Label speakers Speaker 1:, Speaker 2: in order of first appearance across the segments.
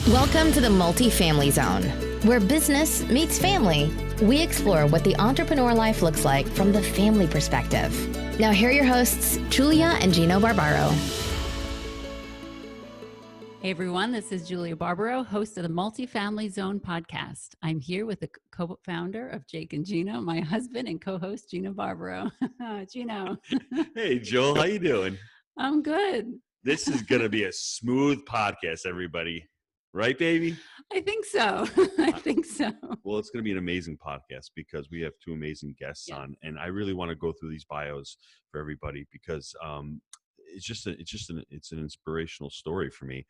Speaker 1: Welcome to the Multifamily Zone, where business meets family. We explore what the entrepreneur life looks like from the family perspective. Now here are your hosts, Julia and Gino Barbaro.
Speaker 2: Hey everyone, this is Julia Barbaro, host of the Multifamily Zone podcast. I'm here with the co-founder of Jake and Gino, my husband and co-host Gino Barbaro. Gino.
Speaker 3: Hey Joel, how you doing?
Speaker 2: I'm good.
Speaker 3: This is going to be a smooth podcast, everybody. Right, baby?
Speaker 2: I think so. I think so.
Speaker 3: Well, it's going to be an amazing podcast because we have two amazing guests on, and I really want to go through these bios for everybody because it's an inspirational story for me.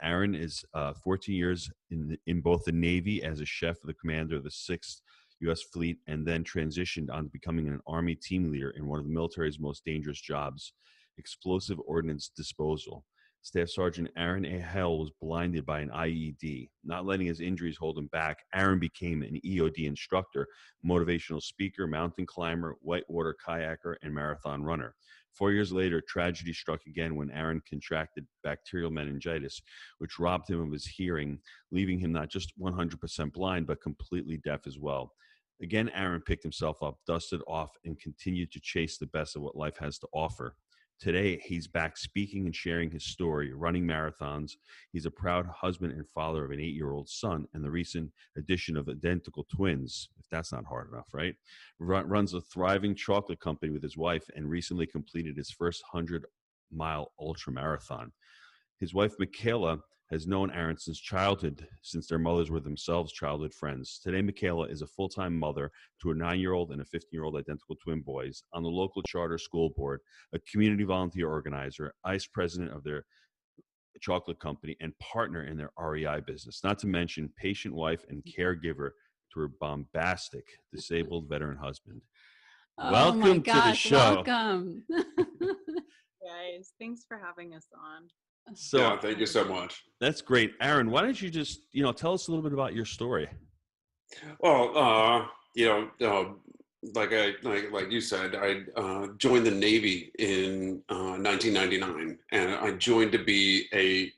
Speaker 3: Aaron is 14 years in both the Navy as a chef of the commander of the 6th U.S. Fleet, and then transitioned on to becoming an Army team leader in one of the military's most dangerous jobs, explosive ordnance disposal. Staff Sergeant Aaron Hale was blinded by an IED. Not letting his injuries hold him back, Aaron became an EOD instructor, motivational speaker, mountain climber, whitewater kayaker, and marathon runner. 4 years later, tragedy struck again when Aaron contracted bacterial meningitis, which robbed him of his hearing, leaving him not just 100% blind, but completely deaf as well. Again, Aaron picked himself up, dusted off, and continued to chase the best of what life has to offer. Today, he's back speaking and sharing his story, running marathons. He's a proud husband and father of an 8-year-old son, and the recent addition of identical twins, if that's not hard enough, right? Runs a thriving chocolate company with his wife and recently completed his first 100-mile ultra marathon. His wife, McKayla, has known Aaron since childhood, since their mothers were themselves childhood friends. Today, McKayla is a full-time mother to a 9-year-old and a 15-year-old identical twin boys, on the local charter school board, a community volunteer organizer, vice president of their chocolate company, and partner in their REI business, not to mention patient wife and caregiver to her bombastic disabled veteran husband.
Speaker 2: Oh
Speaker 3: Welcome
Speaker 2: my gosh,
Speaker 3: to the show.
Speaker 2: Welcome.
Speaker 4: Guys, thanks for having us on.
Speaker 3: So,
Speaker 5: thank you so much.
Speaker 3: That's great. Aaron, why don't you just, tell us a little bit about your story?
Speaker 5: Well, like you said, I joined the Navy in 1999, and I joined to be a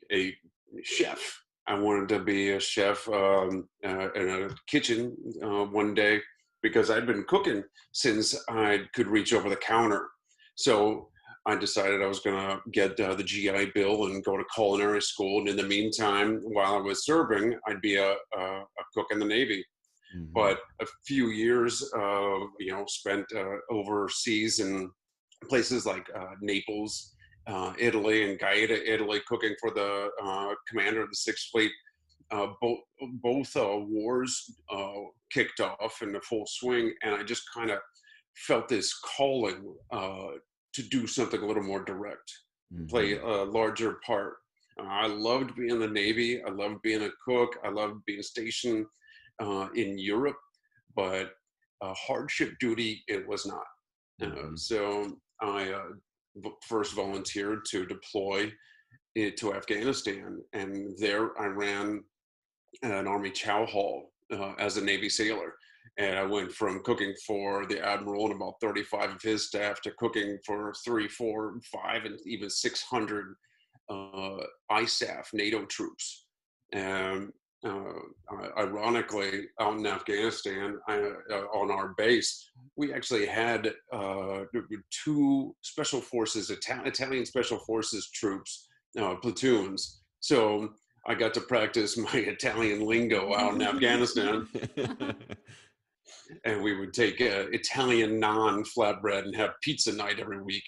Speaker 5: chef. I wanted to be a chef in a kitchen one day because I'd been cooking since I could reach over the counter. So I decided I was going to get the GI Bill and go to culinary school. And in the meantime, while I was serving, I'd be a cook in the Navy. Mm-hmm. But a few years, spent overseas in places like Naples, Italy, and Gaeta, Italy, cooking for the commander of the 6th Fleet. Both wars kicked off in the full swing, and I just kind of felt this calling to do something a little more direct, play a larger part. I loved being in the Navy. I loved being a cook. I loved being stationed in Europe, but hardship duty, it was not. So I first volunteered to deploy to Afghanistan, and there I ran an Army chow hall as a Navy sailor. And I went from cooking for the Admiral and about 35 of his staff to cooking for 3, 4, 5, and even 600 ISAF NATO troops. And ironically, out in Afghanistan, on our base, we actually had 2 special forces, Italian special forces troops, platoons. So I got to practice my Italian lingo out in Afghanistan. And we would take Italian naan flatbread and have pizza night every week.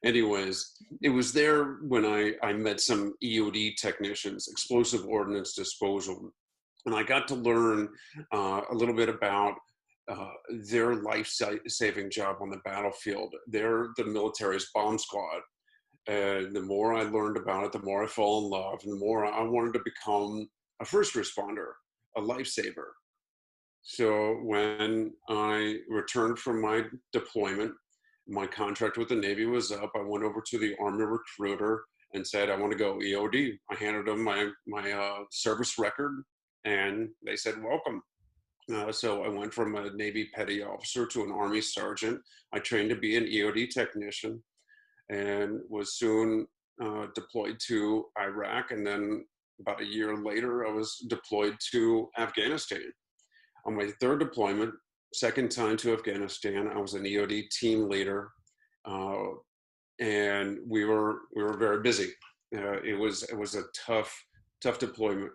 Speaker 5: Anyways, it was there when I met some EOD technicians, explosive ordnance disposal. And I got to learn a little bit about their life-saving job on the battlefield. They're the military's bomb squad. And the more I learned about it, the more I fell in love, and the more I wanted to become a first responder, a lifesaver. So when I returned from my deployment, my contract with the Navy was up. I went over to the Army recruiter and said, I want to go EOD. I handed them my service record, and they said, welcome. So I went from a Navy petty officer to an Army sergeant. I trained to be an EOD technician and was soon deployed to Iraq, and then about a year later, I was deployed to Afghanistan. On my third deployment, second time to Afghanistan, I was an EOD team leader, and we were very busy. It was a tough deployment.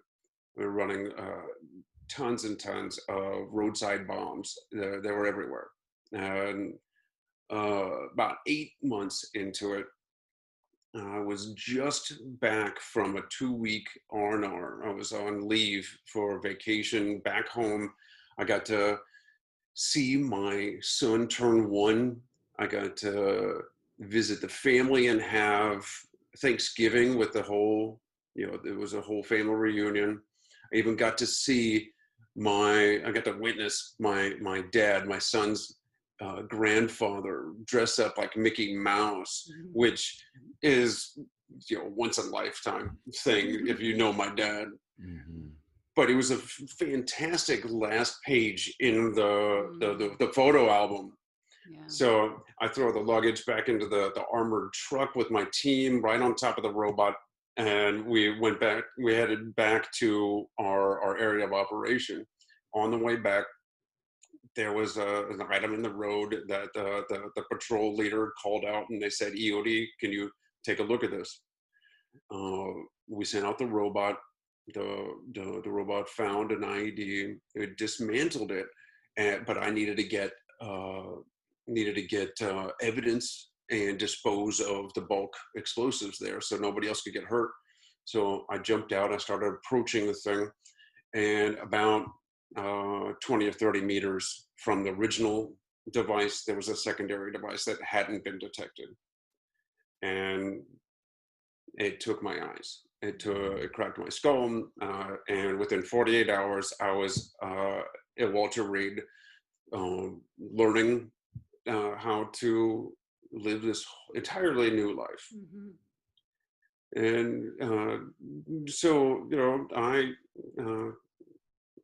Speaker 5: We were running tons and tons of roadside bombs. They were everywhere. And about 8 months into it, I was just back from a 2-week R&R. I was on leave for vacation back home. I got to see my son turn 1. I got to visit the family and have Thanksgiving with the whole, there was a whole family reunion. I even got to see I got to witness my dad, my son's grandfather, dress up like Mickey Mouse, which is, once in a lifetime thing if you know my dad. Mm-hmm. But it was a fantastic last page in the photo album. Yeah. So I throw the luggage back into the armored truck with my team right on top of the robot, and we headed back to our area of operation. On the way back, there was an item in the road that the patrol leader called out, and they said, "EOD, can you take a look at this?" We sent out the robot. The robot found an IED. It dismantled it, but I needed to get evidence and dispose of the bulk explosives there, so nobody else could get hurt. So I jumped out. I started approaching the thing, and about 20 or 30 meters from the original device, there was a secondary device that hadn't been detected, and it took my eyes. It cracked my skull, and within 48 hours, I was at Walter Reed, learning how to live this entirely new life. Mm-hmm. And so,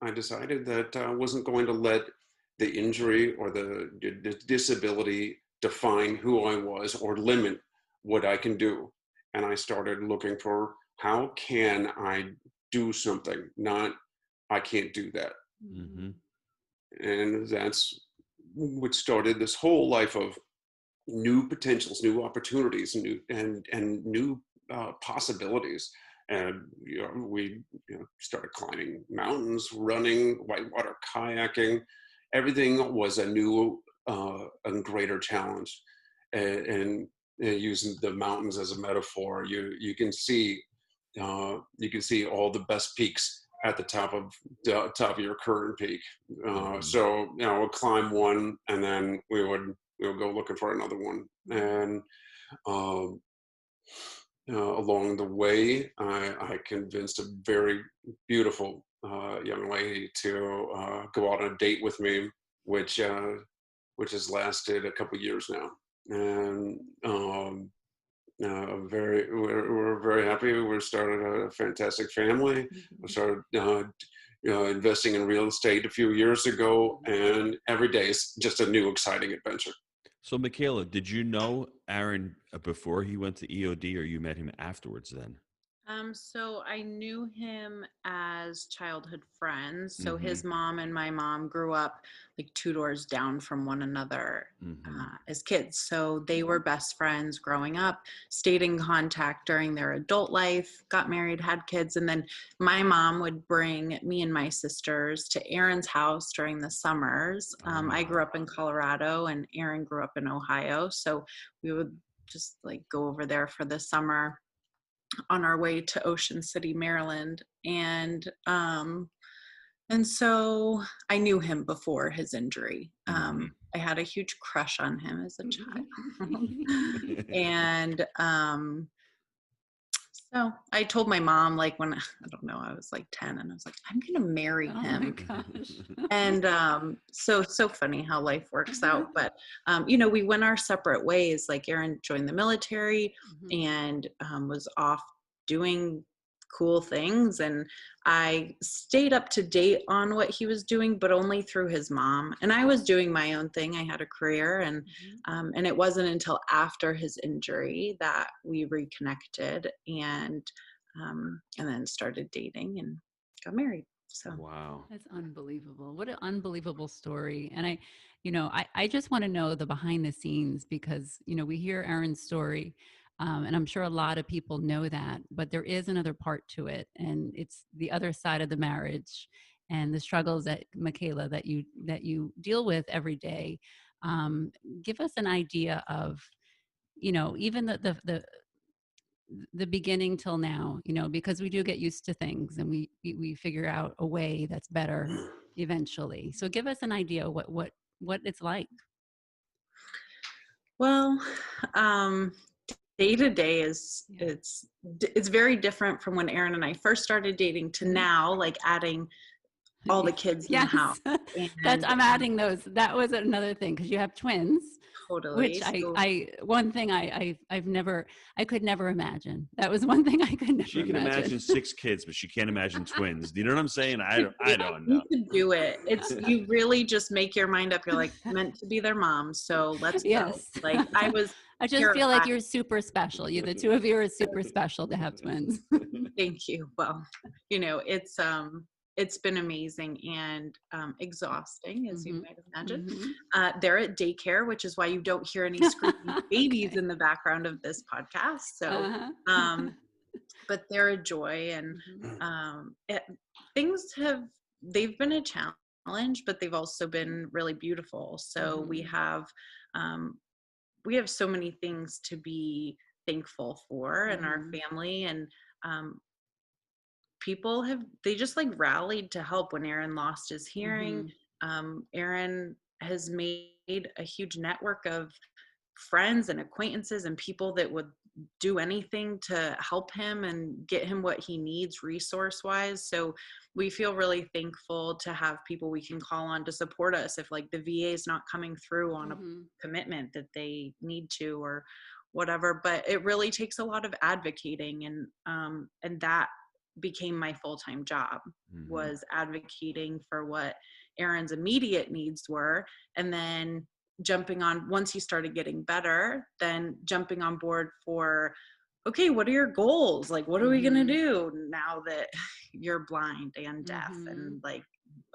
Speaker 5: I decided that I wasn't going to let the injury or the disability define who I was or limit what I can do. And I started looking for, how can I do something? Not, I can't do that. Mm-hmm. And that's what started this whole life of new potentials, new opportunities, and new possibilities. And we started climbing mountains, running, whitewater kayaking. Everything was a new and greater challenge. And using the mountains as a metaphor, you can see all the best peaks at the top of your current peak. So we'll climb one, and then we would go looking for another one. And along the way, I convinced a very beautiful young lady to go out on a date with me, which has lasted a couple years now. And we're very happy. We started a fantastic family. We started investing in real estate a few years ago, and every day is just a new exciting adventure.
Speaker 3: So McKayla, did you know Aaron before he went to EOD, or you met him afterwards then?
Speaker 4: So I knew him as childhood friends. So his mom and my mom grew up like 2 doors down from one another as kids. So they were best friends growing up, stayed in contact during their adult life, got married, had kids. And then my mom would bring me and my sisters to Aaron's house during the summers. I grew up in Colorado and Aaron grew up in Ohio. So we would just like go over there for the summer on our way to Ocean City, Maryland. And so I knew him before his injury. I had a huge crush on him as a child. And so I told my mom, like when, I don't know, I was like 10, and I was like, I'm going to marry him. Oh my gosh. And so funny how life works out. But, we went our separate ways. Like Aaron joined the military and was off doing cool things. And I stayed up to date on what he was doing, but only through his mom. And I was doing my own thing. I had a career, and it wasn't until after his injury that we reconnected. And and then started dating and got married. So
Speaker 3: wow.
Speaker 2: That's unbelievable. What an unbelievable story. And I just want to know the behind the scenes, because, we hear Aaron's story, and I'm sure a lot of people know that, but there is another part to it. And it's the other side of the marriage and the struggles that McKayla, that you deal with every day. Give us an idea of, even the beginning till now, because we do get used to things, and we figure out a way that's better eventually. So give us an idea what it's like.
Speaker 4: well, day to day is it's very different from when Aaron and I first started dating to now, like adding all the kids in the house. And
Speaker 2: I'm adding those. That was another thing, because you have twins.
Speaker 4: totally.
Speaker 2: Which
Speaker 4: So,
Speaker 2: one thing I could never imagine. That was one thing I could never
Speaker 3: She can imagine 6 kids, but she can't imagine twins. Do you know what I'm saying? I don't know.
Speaker 4: you could do it. It's you really just make your mind up. You're like meant to be their mom, so let's go. Like I
Speaker 2: just feel like you're super special. You, the two of you, are super special to have twins.
Speaker 4: Thank you. Well, it's been amazing and exhausting, as you might imagine. They're at daycare, which is why you don't hear any screaming babies in the background of this podcast. So, but they're a joy, and they've been a challenge, but they've also been really beautiful. So we have so many things to be thankful for in our family, and people they just like rallied to help when Aaron lost his hearing. Aaron has made a huge network of friends and acquaintances and people that would do anything to help him and get him what he needs resource wise. So we feel really thankful to have people we can call on to support us if like the VA is not coming through on a commitment that they need to or whatever. But it really takes a lot of advocating, and that became my full-time job, was advocating for what Aaron's immediate needs were, and then jumping on, once he started getting better, then jumping on board for, okay, what are your goals? Like, what are we going to do now that you're blind and deaf? And like,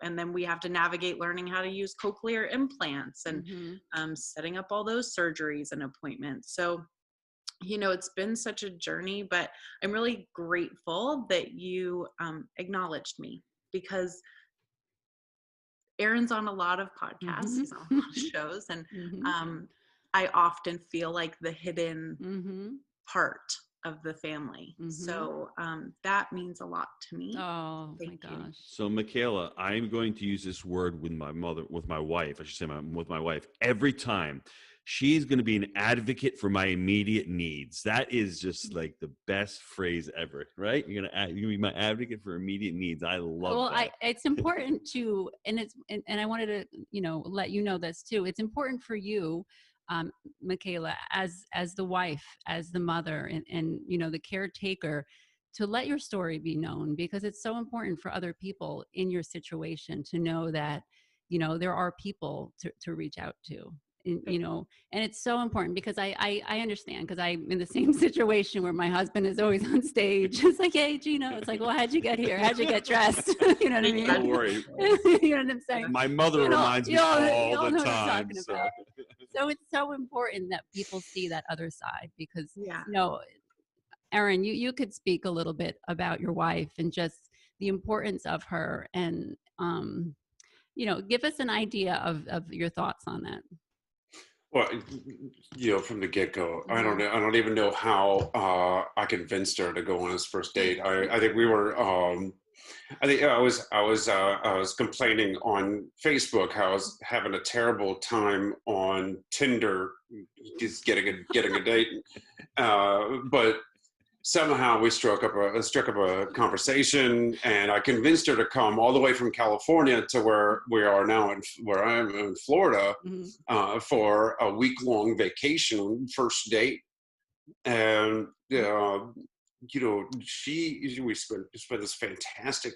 Speaker 4: and then we have to navigate learning how to use cochlear implants and setting up all those surgeries and appointments. So it's been such a journey, but I'm really grateful that you acknowledged me, because Aaron's on a lot of podcasts, he's on a lot of shows, and I often feel like the hidden part of the family. So that means a lot to me.
Speaker 2: Oh,
Speaker 4: Thank
Speaker 2: my
Speaker 4: you.
Speaker 2: gosh.
Speaker 3: So McKayla, I'm going to use this word with my wife. I should say with my wife every time. She's going to be an advocate for my immediate needs. That is just like the best phrase ever, right? You're going to be my advocate for immediate needs. I love that.
Speaker 2: It's important to, and I wanted to, let you know this too. It's important for you, McKayla, as the wife, as the mother, and the caretaker, to let your story be known, because it's so important for other people in your situation to know that, there are people to reach out to. And it's so important, because I understand, because I'm in the same situation where my husband is always on stage. It's like, hey, Gino, it's like, well, how'd you get here? How'd you get dressed? You know what I mean?
Speaker 3: Don't worry.
Speaker 2: You know what I'm saying?
Speaker 3: My mother reminds me all the time.
Speaker 2: So it's so important that people see that other side, because,
Speaker 4: Yeah.
Speaker 2: Aaron, you could speak a little bit about your wife and just the importance of her, and, give us an idea of your thoughts on that.
Speaker 5: Well, from the get-go, I don't even know how I convinced her to go on his first date. I think we were. I think I was complaining on Facebook how I was having a terrible time on Tinder, just getting a date, but somehow we struck up a conversation, and I convinced her to come all the way from California to where we are now, where I am in Florida, for a week-long vacation, first date. And we spent this fantastic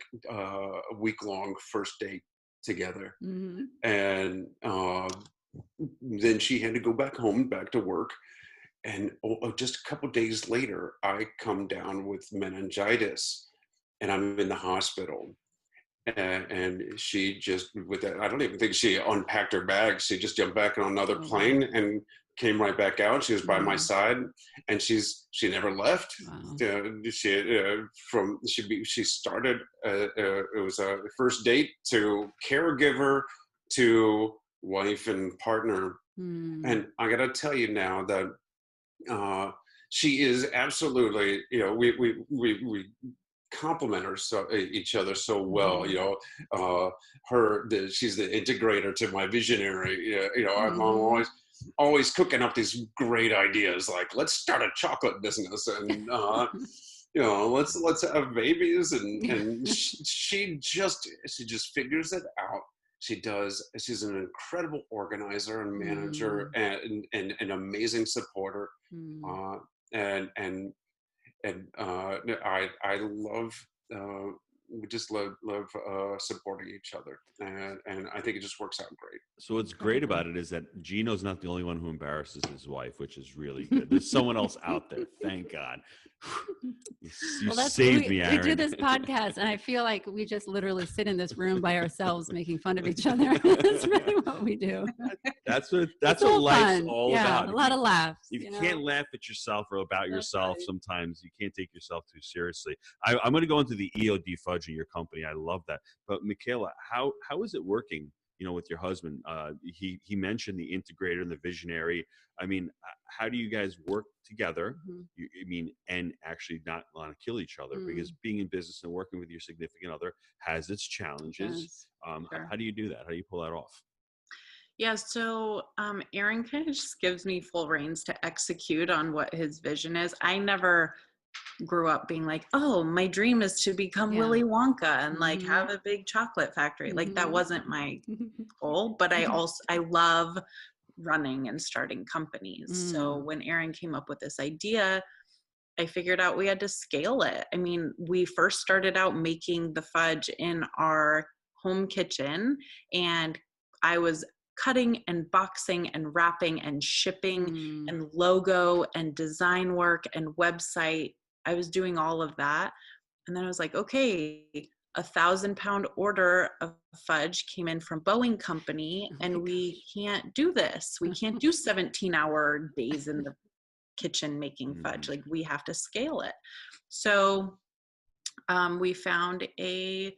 Speaker 5: week-long first date together, and then she had to go back home, back to work. And just a couple days later, I come down with meningitis, and I'm in the hospital. And she just, with that, I don't even think she unpacked her bag. She just jumped back on another plane and came right back out. She was by my side, and she never left. She started. It was a first date to caregiver to wife and partner. And I got to tell you now that she is absolutely, we complement each other so well. She's the integrator to my visionary. I'm always cooking up these great ideas, like let's start a chocolate business, and let's have babies, and she just figures it out. She's an incredible organizer and manager, and an amazing supporter. I love, we just love supporting each other, and I think it just works out great.
Speaker 3: So what's great about it is that Gino's not the only one who embarrasses his wife, which is really good. There's someone else out there. Thank God. You saved me, Aaron.
Speaker 2: We do this podcast, and I feel like we just literally sit in this room by ourselves making fun of each other. That's really what we do.
Speaker 3: That's what life's
Speaker 2: fun.
Speaker 3: all about.
Speaker 2: A lot of laughs.
Speaker 3: If you can't laugh at yourself or about yourself, sometimes you can't take yourself too seriously. I'm going to go into the EOD fudge in your company. I love that. But McKayla, how is it working? With your husband, he mentioned the integrator and the visionary. I mean, how do you guys work together? And actually not want to kill each other, because being in business and working with your significant other has its challenges.
Speaker 2: Sure.
Speaker 3: How do you do that? How do you pull that off?
Speaker 4: Yeah, so Aaron kind of just gives me full reins to execute on what his vision is. I never grew up being like, oh, my dream is to become Willy Wonka and like have a big chocolate factory. Like that wasn't my goal, but I love running and starting companies. So when Aaron came up with this idea, I figured out we had to scale it. I mean, we first started out making the fudge in our home kitchen, and I was cutting and boxing and wrapping and shipping and logo and design work and website. I was doing all of that. And then I was like, okay, 1,000-pound order of fudge came in from Boeing Company, and we can't do this. We can't do 17-hour days in the kitchen making fudge. Like, we have to scale it. So we found a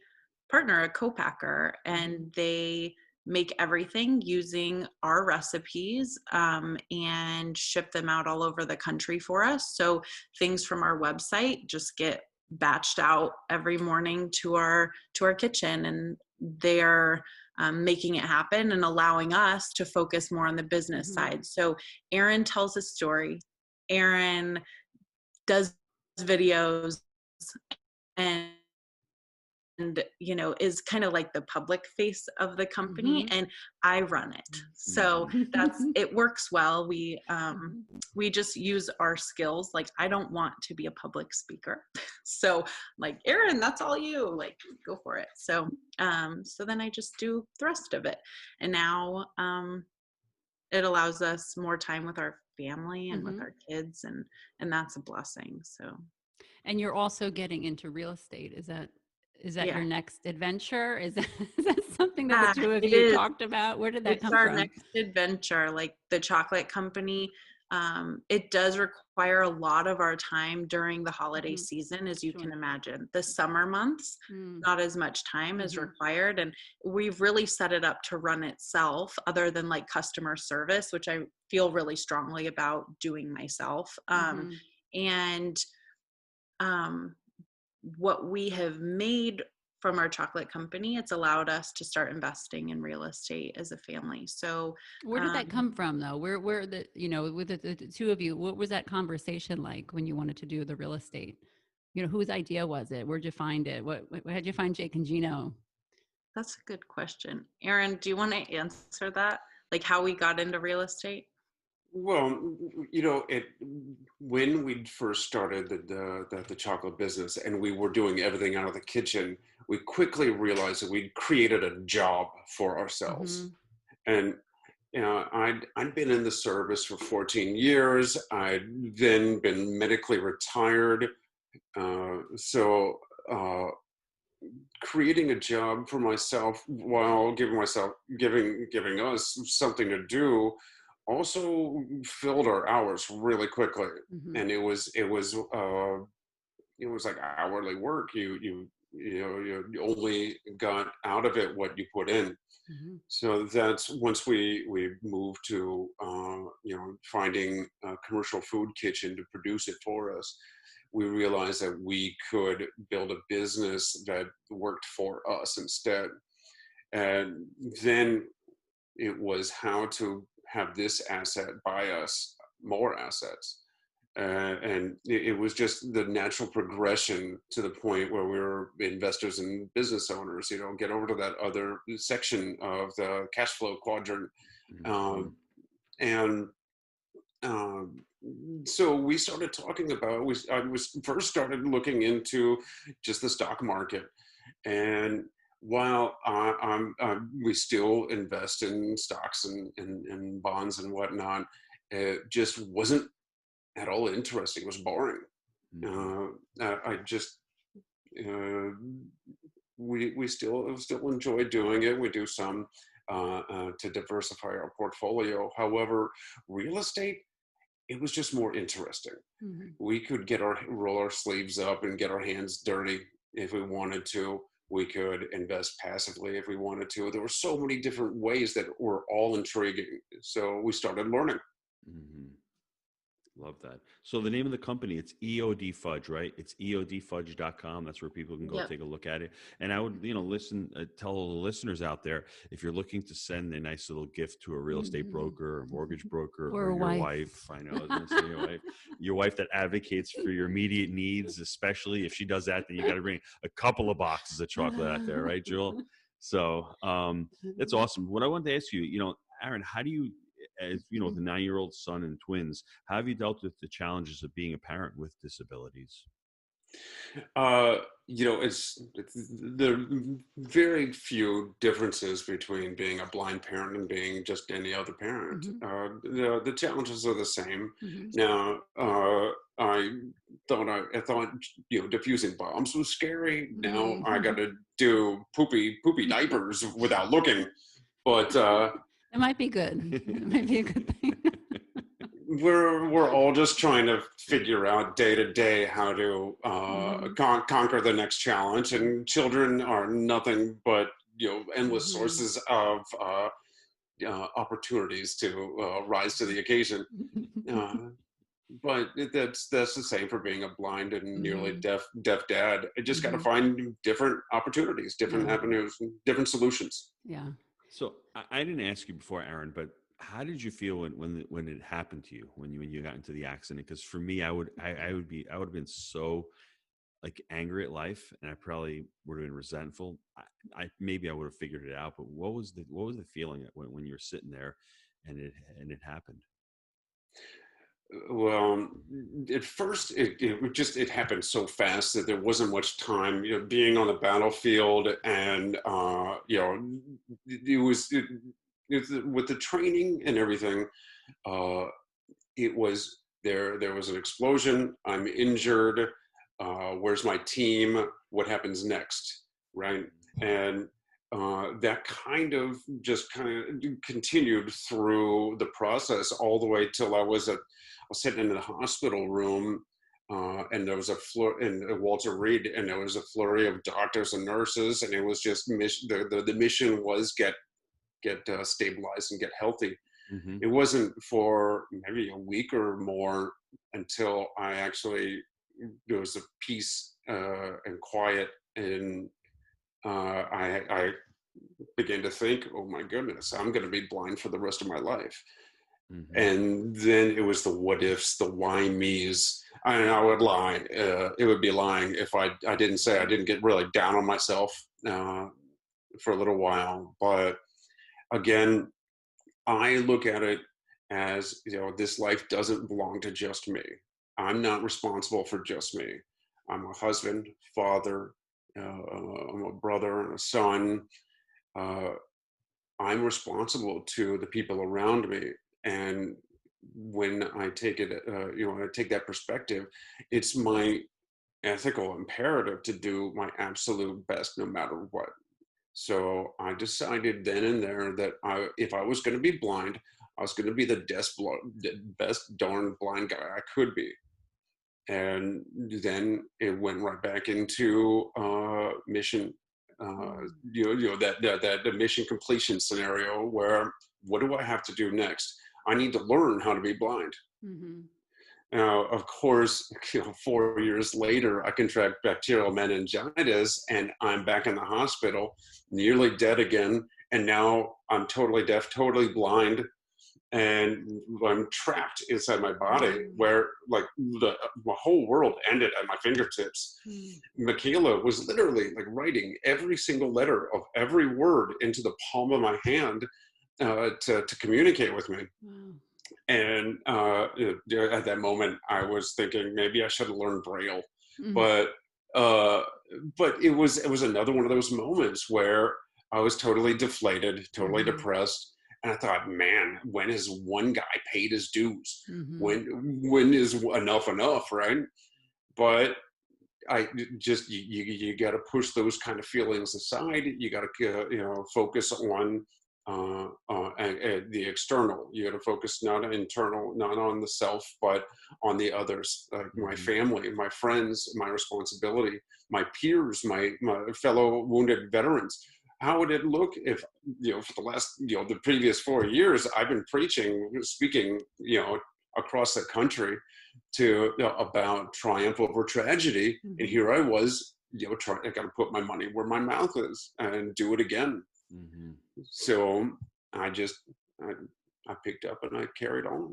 Speaker 4: partner, a co-packer, and they make everything using our recipes and ship them out all over the country for us. So things from our website just get batched out every morning to our kitchen, and they're making it happen and allowing us to focus more on the business side. So Aaron tells a story. Aaron does videos and is kind of like the public face of the company, and I run it. So it works well. We just use our skills. Like, I don't want to be a public speaker. So like, Aaron, that's all you, like, go for it. So then I just do the rest of it. And now it allows us more time with our family and with our kids, and that's a blessing. So.
Speaker 2: And you're also getting into real estate. Is that your next adventure? Is that something that the two of you talked about? Where did that come from?
Speaker 4: It's our next adventure, like the chocolate company. It does require a lot of our time during the holiday season, as you can imagine. The summer months, not as much time is required. And we've really set it up to run itself, other than like customer service, which I feel really strongly about doing myself. What we have made from our chocolate company, it's allowed us to start investing in real estate as a family. So
Speaker 2: where did that come from, though? Where with the two of you, what was that conversation like when you wanted to do the real estate? Whose idea was it? Where'd you find it? How'd you find Jake and Gino?
Speaker 4: That's a good question. Aaron, do you want to answer that? Like, how we got into real estate?
Speaker 5: Well, when we first started the chocolate business, and we were doing everything out of the kitchen, we quickly realized that we'd created a job for ourselves. And I'd been in the service for 14 years. I'd then been medically retired. So creating a job for myself while giving us something to do also filled our hours really quickly.
Speaker 2: Mhm.
Speaker 5: And it was like hourly work. You only got out of it what you put in.
Speaker 2: Mhm.
Speaker 5: So that's once we moved to finding a commercial food kitchen to produce it for us, we realized that we could build a business that worked for us instead. And then it was how to have this asset buy us more assets. And it was just the natural progression to the point where we were investors and business owners, get over to that other section of the cash flow quadrant. Um, and so we started talking about, I was first started looking into just the stock market. And while we still invest in stocks and bonds and whatnot, it just wasn't at all interesting. It was boring. I just we still enjoy doing it. We do some to diversify our portfolio. However, real estate, it was just more interesting.
Speaker 2: Mhm.
Speaker 5: We could roll our sleeves up and get our hands dirty if we wanted to. We could invest passively if we wanted to. There were so many different ways that were all intriguing. So we started learning.
Speaker 3: Love that. So the name of the company, it's EOD Fudge, right? It's eodfudge.com. That's where people can go
Speaker 4: Yep.
Speaker 3: take a look at it. And I would, tell all the listeners out there, if you're looking to send a nice little gift to a real estate broker or mortgage broker
Speaker 2: Or
Speaker 3: or
Speaker 2: a
Speaker 3: your
Speaker 2: wife.
Speaker 3: wife, I know, I was going to say your wife that advocates for your immediate needs, especially if she does that, then you got to bring a couple of boxes of chocolate out there, right, Jewel? So that's awesome. What I wanted to ask you, Aaron, how do you, as with a 9-year-old son and twins, how have you dealt with the challenges of being a parent with disabilities?
Speaker 5: It's there are very few differences between being a blind parent and being just any other parent. The challenges are the same. Now, I thought diffusing bombs was scary. Now I got to do poopy diapers without looking, but
Speaker 2: It might be good. It might be a good thing.
Speaker 5: we're all just trying to figure out day to day how to conquer the next challenge, and children are nothing but endless sources of opportunities to rise to the occasion. But that's the same for being a blind and nearly deaf dad. I just got to find different opportunities, different avenues, different solutions.
Speaker 2: Yeah.
Speaker 3: So I didn't ask you before, Aaron, but how did you feel when it happened to you, when you got into the accident? Because for me, I would have been so like angry at life, and I probably would have been resentful. Maybe I would have figured it out, but what was the feeling when you were sitting there and it happened?
Speaker 5: Well, at first it happened so fast that there wasn't much time, being on the battlefield, and it was with the training and everything. It was there was an explosion. I'm injured. Where's my team? What happens next? Right. And that kind of continued through the process all the way till I was sitting in the hospital room, and there was in Walter Reed, and there was a flurry of doctors and nurses, and it was just the mission was get stabilized and get healthy. It wasn't for maybe a week or more until there was a peace and quiet, and I began to think, oh my goodness, I'm going to be blind for the rest of my life. And then it was the what ifs, the why me's. I would lie. It would be lying if I didn't say I didn't get really down on myself for a little while. But again, I look at it as, this life doesn't belong to just me. I'm not responsible for just me. I'm a husband, father, I'm a brother and a son. I'm responsible to the people around me. And when I take it, when I take that perspective, it's my ethical imperative to do my absolute best no matter what. So I decided then and there that if I was going to be blind, I was going to be the best darn blind guy I could be. And then it went right back into mission, that mission completion scenario where what do I have to do next? I need to learn how to be blind.
Speaker 2: Mm-hmm.
Speaker 5: Now, of course, 4 years later, I contract bacterial meningitis, and I'm back in the hospital, nearly dead again. And now I'm totally deaf, totally blind, and I'm trapped inside my body, where like the whole world ended at my fingertips. McKayla was literally like writing every single letter of every word into the palm of my hand to communicate with me.
Speaker 2: Wow.
Speaker 5: And at that moment, I was thinking maybe I should have learned Braille, but it was another one of those moments where I was totally deflated, totally depressed, and I thought, man, when has one guy paid his dues? When is enough, right? But I just you got to push those kind of feelings aside. You got to focus on the external. You got to focus not on internal, not on the self, but on the others, my family, my friends, my responsibility, my peers, my fellow wounded veterans. How would it look if, for the last, the previous 4 years, I've been speaking, across the country about triumph over tragedy. And here I was, I got to put my money where my mouth is and do it again. So I picked up and I carried on.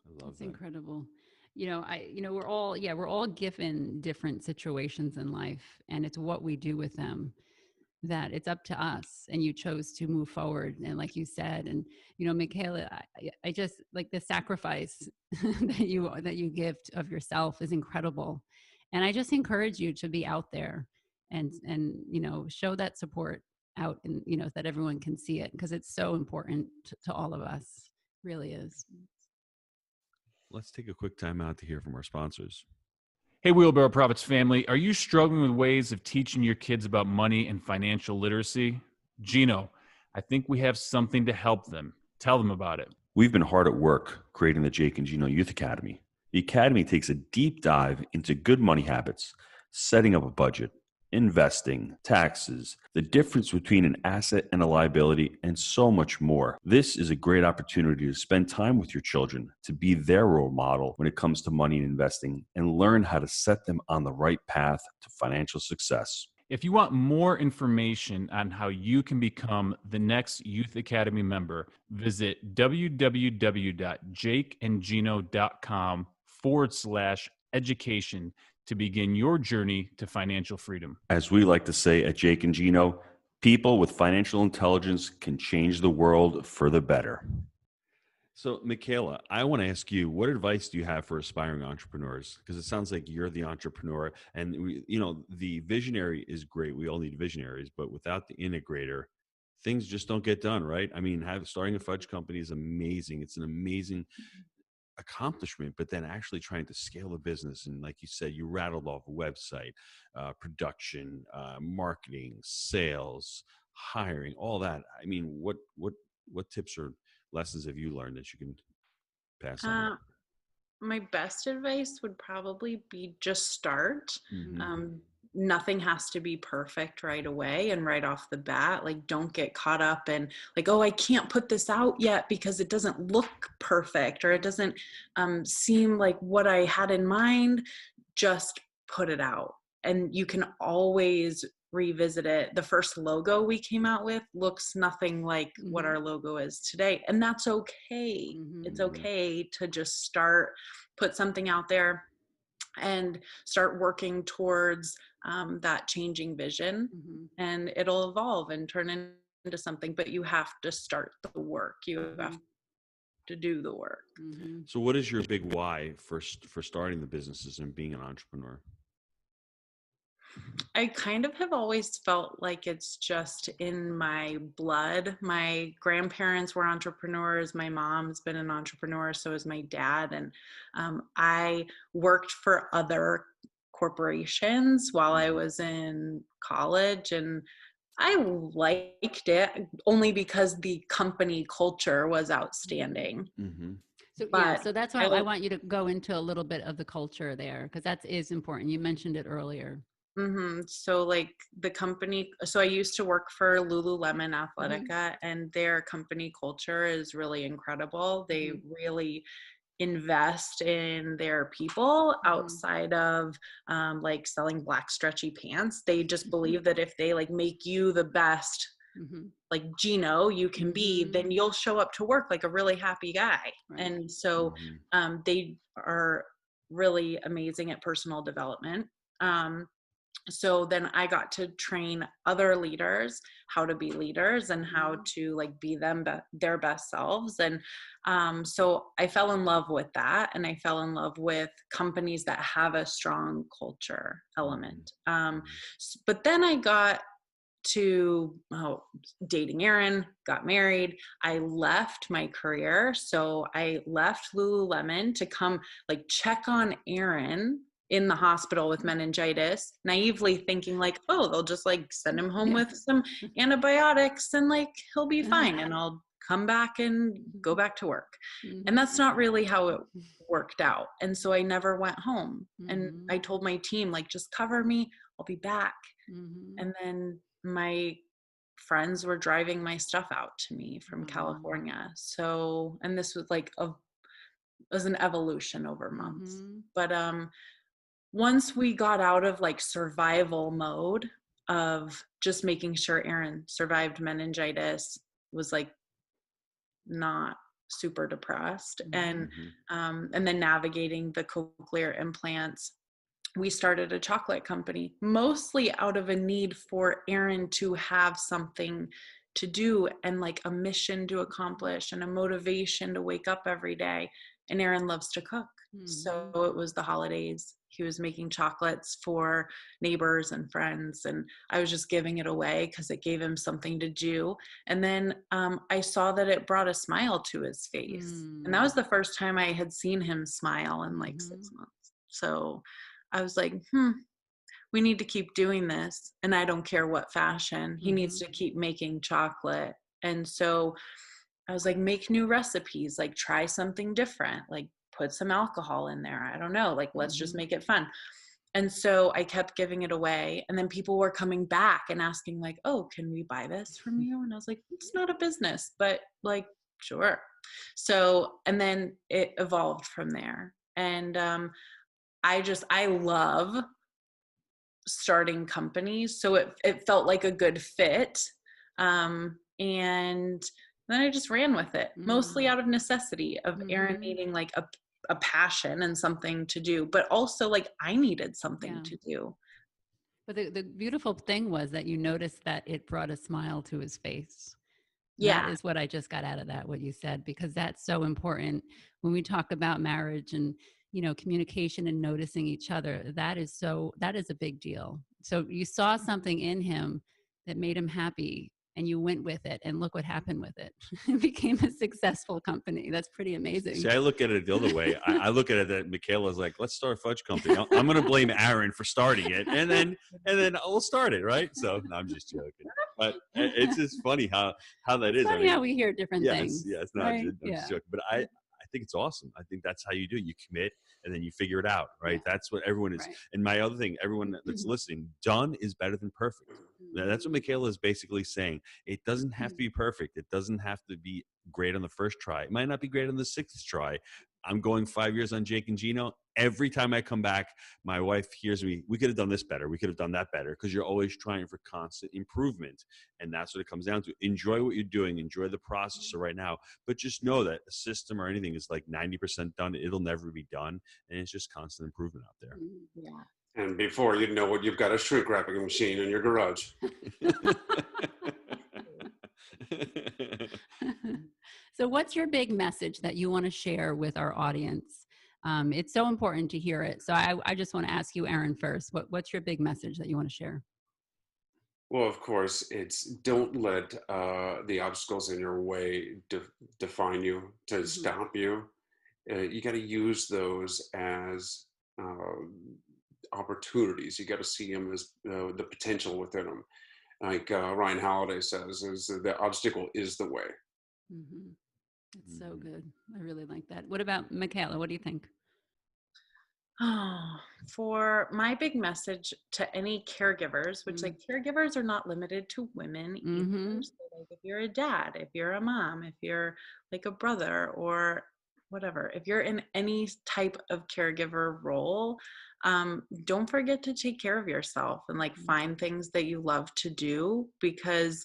Speaker 3: I love
Speaker 2: That's
Speaker 3: that.
Speaker 2: incredible. We're all given different situations in life, and it's what we do with them that it's up to us. And you chose to move forward. And like you said, and, McKayla, I just like the sacrifice that you give of yourself is incredible. And I just encourage you to be out there and show that support out, and that everyone can see it, because it's so important to all of us. Really is.
Speaker 3: Let's take a quick time out to hear from our sponsors.
Speaker 6: Hey, Wheelbarrow Profits family, are you struggling with ways of teaching your kids about money and financial literacy? Gino, I think we have something to help them. Tell them about it.
Speaker 3: We've been hard at work creating the Jake and Gino Youth Academy. The Academy takes a deep dive into good money habits, setting up a budget, investing, taxes, the difference between an asset and a liability, and so much more. This is a great opportunity to spend time with your children, to be their role model when it comes to money and investing, and learn how to set them on the right path to financial success.
Speaker 6: If you want more information on how you can become the next Youth Academy member, visit www.jakeandgino.com/education to begin your journey to financial freedom.
Speaker 3: As we like to say at Jake and Gino, people with financial intelligence can change the world for the better. So, McKayla, I want to ask you, what advice do you have for aspiring entrepreneurs? Because it sounds like you're the entrepreneur, and the visionary is great. We all need visionaries, but without the integrator, things just don't get done, right? I mean, starting a fudge company is amazing. It's an amazing accomplishment, but then actually trying to scale a business, and like you said, you rattled off a website, production, marketing, sales, hiring, all that. I mean, what tips or lessons have you learned that you can pass on?
Speaker 4: My best advice would probably be just start. Nothing has to be perfect right away and right off the bat. Like, don't get caught up in like, oh, I can't put this out yet because it doesn't look perfect, or it doesn't seem like what I had in mind. Just put it out, and you can always revisit it. The first logo we came out with looks nothing like what our logo is today, and that's okay. It's okay to just start, put something out there, and start working towards that changing vision, and it'll evolve and turn into something. But you have to start the work. You have to do the work.
Speaker 3: So what is your big why for starting the businesses and being an entrepreneur?
Speaker 4: I kind of have always felt like it's just in my blood. My grandparents were entrepreneurs. My mom's been an entrepreneur, so is my dad. And I worked for other corporations while I was in college, and I liked it only because the company culture was outstanding.
Speaker 3: Mm-hmm.
Speaker 2: So
Speaker 4: But
Speaker 2: so that's why I want you to go into a little bit of the culture there, because that is important. You mentioned it earlier.
Speaker 4: So like the company, so I used to work for Lululemon Athletica, and their company culture is really incredible. They really invest in their people outside of like selling black stretchy pants. They just believe that if they like make you the best, like Gino you can be, then you'll show up to work like a really happy guy. Right. And so they are really amazing at personal development. So then I got to train other leaders how to be leaders and how to like be their best selves. And so I fell in love with that, and I fell in love with companies that have a strong culture element. But then I got to dating Aaron, got married. I left my career. So I left Lululemon to come like check on Aaron in the hospital with meningitis, naively thinking like, oh, they'll just like send him home with some antibiotics and like he'll be fine and I'll come back and go back to work. And that's not really how it worked out. And so I never went home. And I told my team, like, just cover me, I'll be back. And then my friends were driving my stuff out to me from California. So, and this was like was an evolution over months. But once we got out of like survival mode of just making sure Aaron survived meningitis, was like not super depressed, and then navigating the cochlear implants, we started a chocolate company, mostly out of a need for Aaron to have something to do and like a mission to accomplish and a motivation to wake up every day. And Aaron loves to cook. So it was the holidays. He was making chocolates for neighbors and friends, and I was just giving it away because it gave him something to do. And then I saw that it brought a smile to his face. And that was the first time I had seen him smile in like 6 months. So I was like, we need to keep doing this. And I don't care what fashion. He needs to keep making chocolate. And so I was like, make new recipes, like try something different, like put some alcohol in there. I don't know, like let's just make it fun. And so I kept giving it away. And then people were coming back and asking like, oh, can we buy this from you? And I was like, it's not a business, but like, sure. So, and then it evolved from there. And I love starting companies. So it felt like a good fit. And then I just ran with it, mostly out of necessity of Aaron needing like a passion and something to do, but also like I needed something to do.
Speaker 2: But the beautiful thing was that you noticed that it brought a smile to his face.
Speaker 4: Yeah.
Speaker 2: That is what I just got out of that, what you said, because that's so important when we talk about marriage and, you know, communication and noticing each other. That is a big deal. So you saw something in him that made him happy, and you went with it, and look what happened with it. It became a successful company. That's pretty amazing.
Speaker 3: See, I look at it the other way. I look at it that McKayla's like, let's start a fudge company. I'm going to blame Aaron for starting it, and then we'll start it, right? So no, I'm just joking. But it's just funny how that is.
Speaker 2: It's funny how we hear different things.
Speaker 3: Yes, no,
Speaker 2: right?
Speaker 3: I'm just joking. But I think it's awesome. I think that's how you do it. You commit and then you figure it out, right? Yeah. That's what everyone is. Right. And my other thing, everyone that's listening, done is better than perfect. That's what McKayla is basically saying. It doesn't have to be perfect. It doesn't have to be great on the first try. It might not be great on the 6th try. I'm going 5 years on Jake and Gino. Every time I come back, my wife hears me, we could have done this better. We could have done that better, because you're always trying for constant improvement. And that's what it comes down to. Enjoy what you're doing. Enjoy the process right now. But just know that a system or anything is like 90% done. It'll never be done. And it's just constant improvement out there.
Speaker 4: Yeah.
Speaker 5: And before you know it, you've got a shrink wrapping machine in your garage.
Speaker 2: So what's your big message that you want to share with our audience It's so important to hear it. So I just want to ask you, Aaron, first, what's your big message that you want to share?
Speaker 5: Well, of course, it's don't let the obstacles in your way define you, to stop you. You got to use those as opportunities. You got to see them as the potential within them. Like Ryan Holiday says, is the obstacle is the way.
Speaker 2: Mm-hmm. It's so good. I really like that. What about McKayla? What do you think?
Speaker 4: Oh, for my big message to any caregivers, which like caregivers are not limited to women either. So like if you're a dad, if you're a mom, if you're like a brother or whatever, if you're in any type of caregiver role, don't forget to take care of yourself and like find things that you love to do, because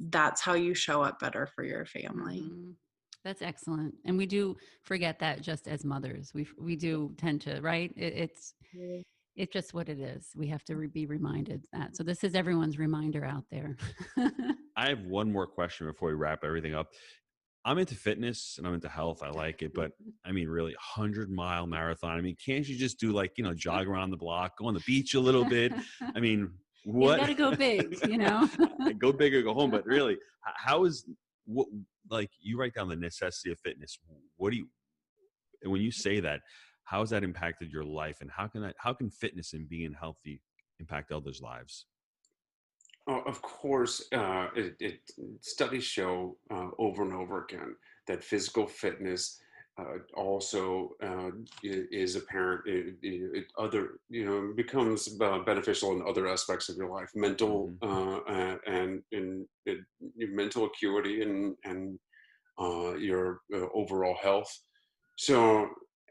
Speaker 4: that's how you show up better for your family.
Speaker 2: That's excellent. And we do forget that just as mothers. We do tend to, right? It's just what it is. We have to be reminded that. So this is everyone's reminder out there.
Speaker 3: I have one more question before we wrap everything up. I'm into fitness and I'm into health. I like it, but I mean, really, 100-mile marathon. I mean, can't you just do like, jog around the block, go on the beach a little bit? I mean, what?
Speaker 2: You got to go big,
Speaker 3: Go big or go home. But really, how is what? Like you write down the necessity of fitness. When you say that, how has that impacted your life, and how can fitness and being healthy impact others' lives?
Speaker 5: Of course, studies show over and over again that physical fitness also is apparent. It becomes beneficial in other aspects of your life, mental and mental acuity and your overall health. So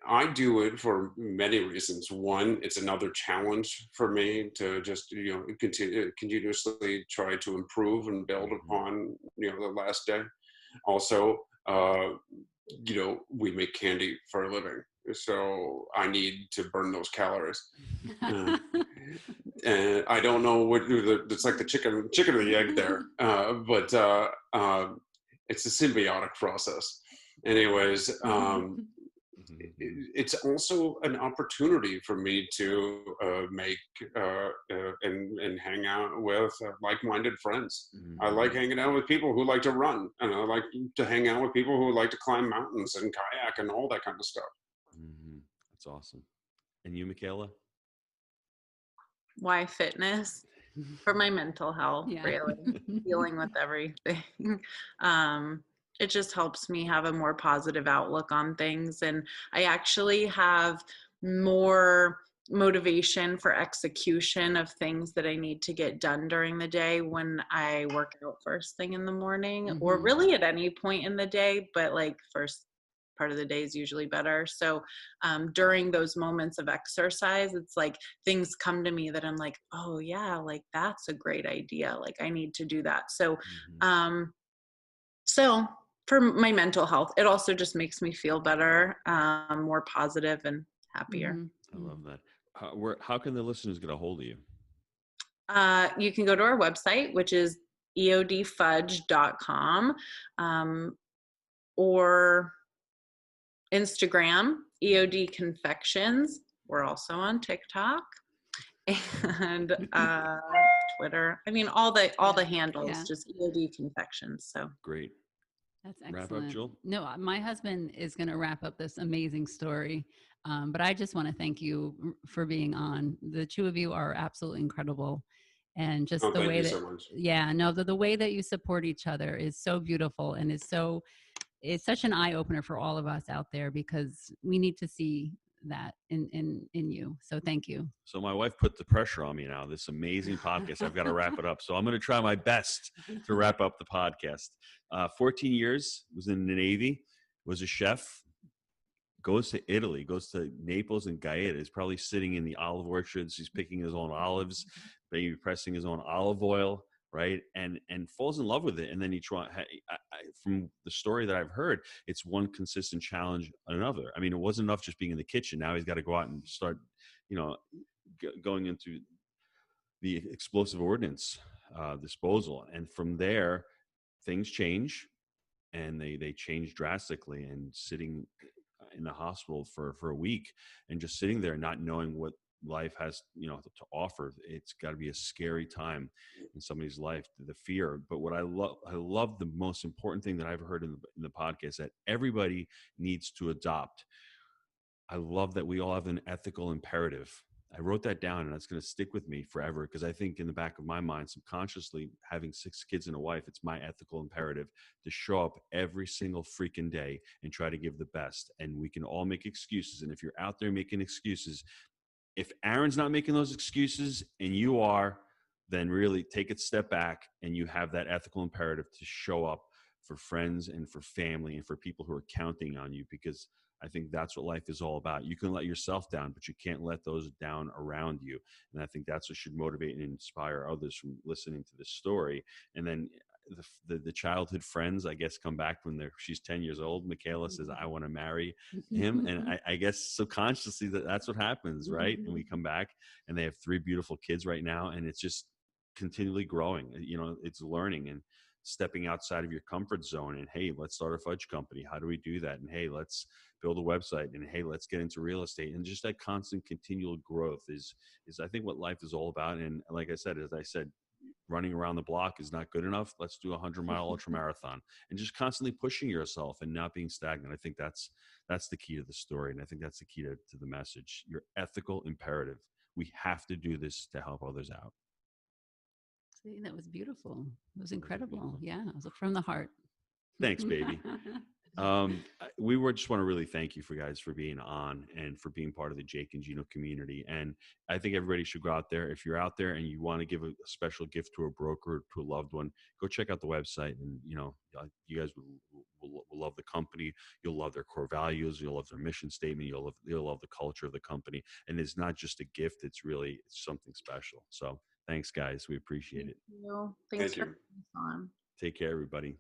Speaker 5: I do it for many reasons. One, it's another challenge for me to just continuously try to improve and build upon the last day. Also, we make candy for a living, so I need to burn those calories. And I don't know what it's like the chicken or the egg there, but it's a symbiotic process. Anyways. It's also an opportunity for me to make and hang out with like-minded friends. I like hanging out with people who like to run, and I like to hang out with people who like to climb mountains and kayak and all that kind of stuff.
Speaker 3: That's awesome. And you, McKayla?
Speaker 4: Why fitness? For my mental health, really. Dealing with everything. It just helps me have a more positive outlook on things. And I actually have more motivation for execution of things that I need to get done during the day when I work out first thing in the morning, or really at any point in the day, but like first part of the day is usually better. So during those moments of exercise, it's like things come to me that I'm like, oh yeah, like that's a great idea. Like I need to do that. So, so for my mental health, it also just makes me feel better, more positive and happier.
Speaker 3: I love that. How can the listeners get a hold of you?
Speaker 4: You can go to our website, which is eodfudge.com, or Instagram, EOD Confections. We're also on TikTok and Twitter. I mean, all the handles, just EOD Confections. So
Speaker 3: great.
Speaker 2: That's excellent.
Speaker 3: Wrap up, Jill?
Speaker 2: No, my husband is going to wrap up this amazing story. But I just want to thank you for being on. The two of you are absolutely incredible. And just the way that, the way that you support each other is so beautiful, and it's such an eye opener for all of us out there, because we need to see that in you. So thank you.
Speaker 3: So my wife put the pressure on me now. This amazing podcast, I've got to wrap it up. So I'm going to try my best to wrap up the podcast. 14 years, was in the Navy, was a chef, goes to Italy, goes to Naples and Gaeta, is probably sitting in the olive orchards. He's picking his own olives, maybe pressing his own olive oil, right? And falls in love with it. And then from the story that I've heard, it's one consistent challenge another. I mean, it wasn't enough just being in the kitchen. Now he's got to go out and start, going into the explosive ordnance disposal. And from there, things change, and they change drastically. And sitting in the hospital for a week, and just sitting there not knowing what life has, to offer. It's got to be a scary time in somebody's life, the fear. But what I love the most important thing that I've heard in the podcast, that everybody needs to adopt. I love that we all have an ethical imperative. I wrote that down, and that's going to stick with me forever, because I think in the back of my mind, subconsciously, having 6 kids and a wife, it's my ethical imperative to show up every single freaking day and try to give the best. And we can all make excuses. And if you're out there making excuses, if Aaron's not making those excuses and you are, then really take a step back, and you have that ethical imperative to show up for friends and for family and for people who are counting on you, because I think that's what life is all about. You can let yourself down, but you can't let those down around you. And I think that's what should motivate and inspire others from listening to this story. And then the childhood friends, I guess, come back when she's 10 years old. McKayla says, I want to marry him. And I guess subconsciously that's what happens, right? And we come back, and they have 3 beautiful kids right now. And it's just continually growing. It's learning and stepping outside of your comfort zone. And hey, let's start a fudge company. How do we do that? And hey, let's build a website. And hey, let's get into real estate. And just that constant continual growth is I think what life is all about. And like I said, running around the block is not good enough. Let's do a 100-mile ultra marathon, and just constantly pushing yourself and not being stagnant. I think that's the key to the story. And I think that's the key to the message, your ethical imperative. We have to do this to help others out.
Speaker 2: See, that was beautiful. It was incredible. Yeah, it was from the heart.
Speaker 3: Thanks, baby. We just want to really thank you guys for being on and for being part of the Jake and Gino community. And I think everybody should go out there. If you're out there and you want to give a special gift to a broker, to a loved one, go check out the website. And, you guys will love the company. You'll love their core values. You'll love their mission statement. You'll love the culture of the company. And it's not just a gift. It's something special. So thanks, guys. We appreciate it.
Speaker 4: Thanks for being on.
Speaker 3: Take care, everybody.